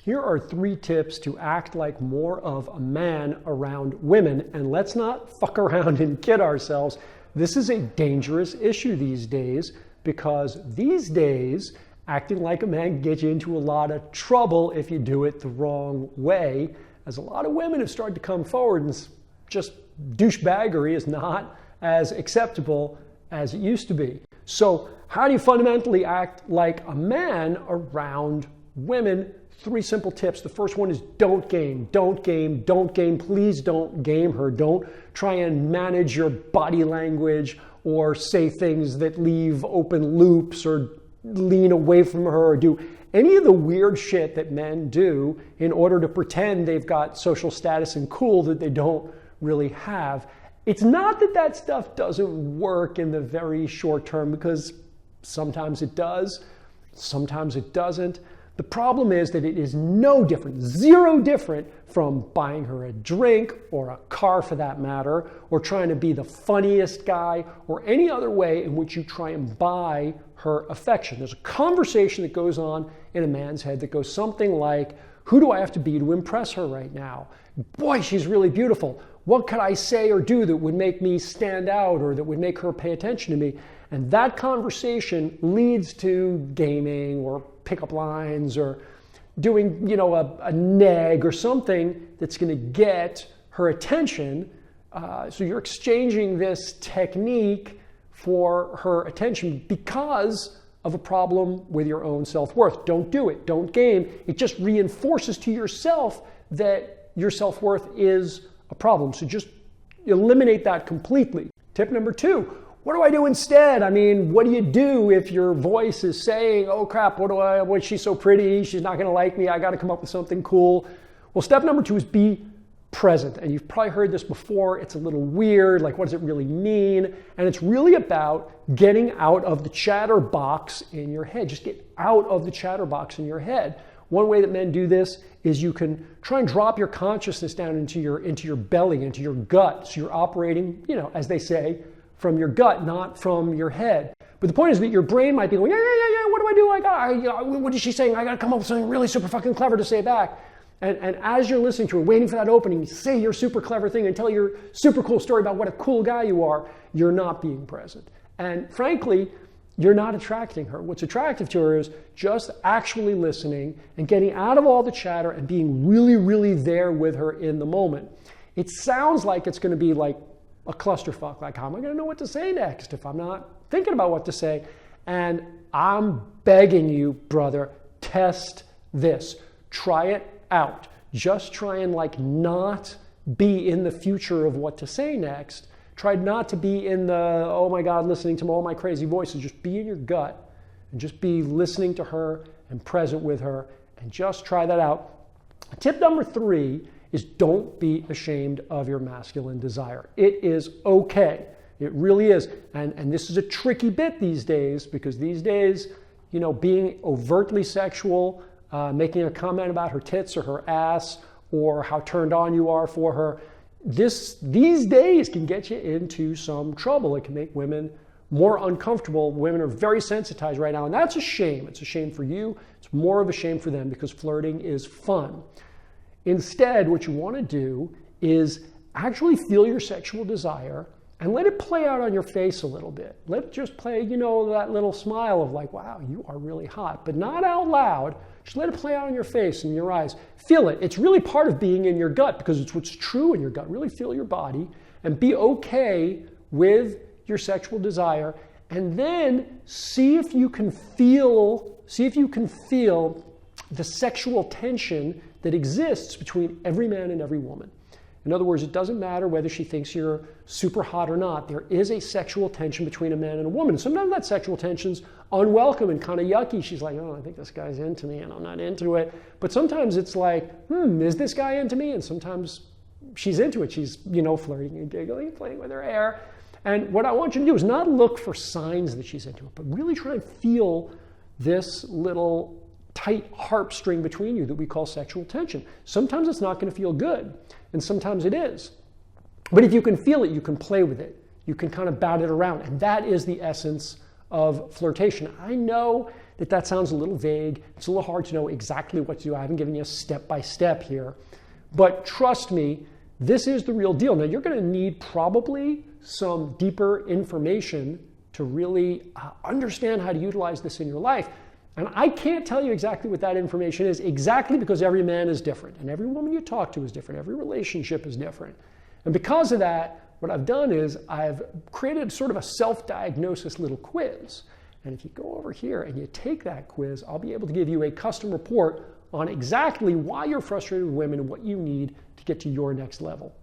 Here are 3 tips to act like more of a man around women. And let's not fuck around and kid ourselves. This is a dangerous issue these days, because these days, acting like a man can get you into a lot of trouble if you do it the wrong way, as a lot of women have started to come forward, and just douchebaggery is not as acceptable as it used to be. So how do you fundamentally act like a man around women? 3 simple tips. The first one is don't game, don't game, don't game. Please don't game her. Don't try and manage your body language or say things that leave open loops or lean away from her or do any of the weird shit that men do in order to pretend they've got social status and cool that they don't really have. It's not that that stuff doesn't work in the very short term, because sometimes it does, sometimes it doesn't. The problem is that it is no different, zero different from buying her a drink or a car for that matter, or trying to be the funniest guy, or any other way in which you try and buy her affection. There's a conversation that goes on in a man's head that goes something like, who do I have to be to impress her right now? Boy, she's really beautiful. What could I say or do that would make me stand out or that would make her pay attention to me? And that conversation leads to gaming or pickup lines or doing, a neg or something that's going to get her attention. So you're exchanging this technique for her attention because of a problem with your own self-worth. Don't do it. Don't game. It just reinforces to yourself that your self-worth is a problem. So just eliminate that completely. Tip number 2. What do I do instead? I mean, what do you do if your voice is saying, oh crap, she's so pretty, she's not gonna like me, I gotta come up with something cool. Well, step number 2 is be present. And you've probably heard this before. It's a little weird, like what does it really mean? And it's really about getting out of the chatterbox in your head. Just get out of the chatterbox in your head. One way that men do this is you can try and drop your consciousness down into your belly, into your gut. So you're operating, as they say, from your gut, not from your head. But the point is that your brain might be going, yeah, what do I do? What is she saying? I got to come up with something really super fucking clever to say back. And as you're listening to her, waiting for that opening, say your super clever thing and tell your super cool story about what a cool guy you are, you're not being present. And frankly, you're not attracting her. What's attractive to her is just actually listening and getting out of all the chatter and being really, really there with her in the moment. It sounds like it's going to be like a clusterfuck, like how am I going to know what to say next if I'm not thinking about what to say? And I'm begging you, brother, test this. Try it out. Just try and not be in the future of what to say next. Try not to be in the, oh my God, listening to all my crazy voices. Just be in your gut and just be listening to her and present with her, and just try that out. Tip number 3 is don't be ashamed of your masculine desire. It is okay. It really is. And this is a tricky bit these days, because these days, being overtly sexual, making a comment about her tits or her ass or how turned on you are for her, these days can get you into some trouble. It can make women more uncomfortable. Women are very sensitized right now, and that's a shame. It's a shame for you. It's more of a shame for them, because flirting is fun. Instead, what you want to do is actually feel your sexual desire and let it play out on your face a little bit. Let it just play, that little smile of like, wow, you are really hot, but not out loud. Just let it play out on your face and your eyes. Feel it. It's really part of being in your gut, because it's what's true in your gut. Really feel your body and be okay with your sexual desire. And then see if you can feel the sexual tension that exists between every man and every woman. In other words, it doesn't matter whether she thinks you're super hot or not. There is a sexual tension between a man and a woman. Sometimes that sexual tension's unwelcome and kind of yucky. She's like, oh, I think this guy's into me and I'm not into it. But sometimes it's like, is this guy into me? And sometimes she's into it. She's, flirting and giggling, playing with her hair. And what I want you to do is not look for signs that she's into it, but really try and feel this little tight harp string between you that we call sexual tension. Sometimes it's not going to feel good, and sometimes it is. But if you can feel it, you can play with it. You can kind of bat it around, and that is the essence of flirtation. I know that that sounds a little vague. It's a little hard to know exactly what to do. I haven't given you a step-by-step here. But trust me, this is the real deal. Now, you're going to need probably some deeper information to really understand how to utilize this in your life. And I can't tell you exactly what that information is, exactly because every man is different and every woman you talk to is different. Every relationship is different. And because of that, what I've done is I've created sort of a self-diagnosis little quiz. And if you go over here and you take that quiz, I'll be able to give you a custom report on exactly why you're frustrated with women and what you need to get to your next level.